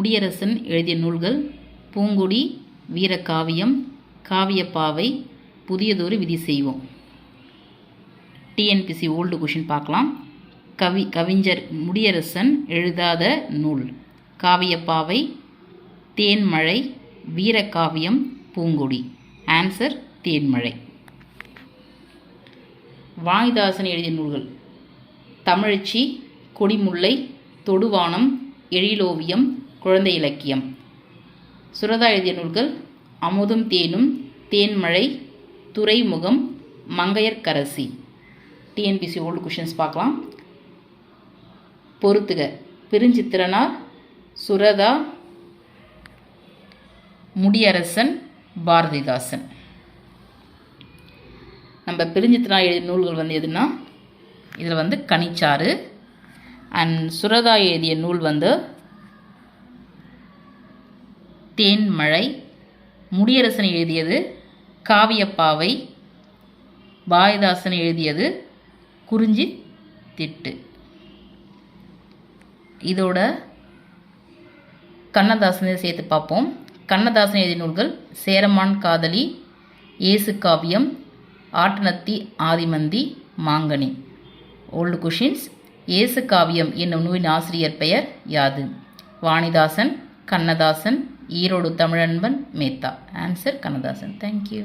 முடியரசன் எழுதிய நூல்கள் பூங்குடி, வீரகாவியம், காவியப்பாவை, புதியதொரு விதி செய்வோம். டிஎன்பிசி ஓல்டு கொஷின் பார்க்கலாம். கவிஞர் முடியரசன் எழுதாத நூல் காவியப்பாவை, தேன்மழை, வீரகாவியம், பூங்குடி. ஆன்சர் தேன்மழை. வாணிதாசன் எழுதிய நூல்கள் தமிழச்சி, கொடிமுல்லை, தொடுவானம், எழிலோவியம், குழந்தை இலக்கியம். சுரதா எழுதிய நூல்கள் அமுதும் தேனும், தேன்மழை, துறைமுகம், மங்கையர்க்கரசி. டிஎன்பிசி ஓல்டு கொஷின்ஸ் பார்க்கலாம். பொறுத்துக. பெருஞ்சித்திரனார், சுரதா, முடியரசன், பாரதிதாசன். நம்ம பெருஞ்சித்திரனார் எழுதிய நூல்கள் எதுனா இதில் கனிச்சாறு. அண்ட் சுரதா எழுதிய நூல் தேன்மழை. முடியரசன் எழுதியது காவியப்பாவை. பாரதிதாசன் எழுதியது குறிஞ்சி திட்டு. இதோட கண்ணதாசனை சேர்த்து பார்ப்போம். கண்ணதாசன் எழுதிய நூல்கள் சேரமான் காதலி, இயேசு காவியம், ஆட்டனத்தி ஆதிமந்தி, மாங்கனி. Old questions. இயேசு காவியம் என்னும் நூலின் ஆசிரியர் பெயர் யாது? வாணிதாசன், கண்ணதாசன், ஈரோடு தமிழன்பன், மேத்தா. ஆன்சர் கண்ணதாசன். தேங்க்யூ.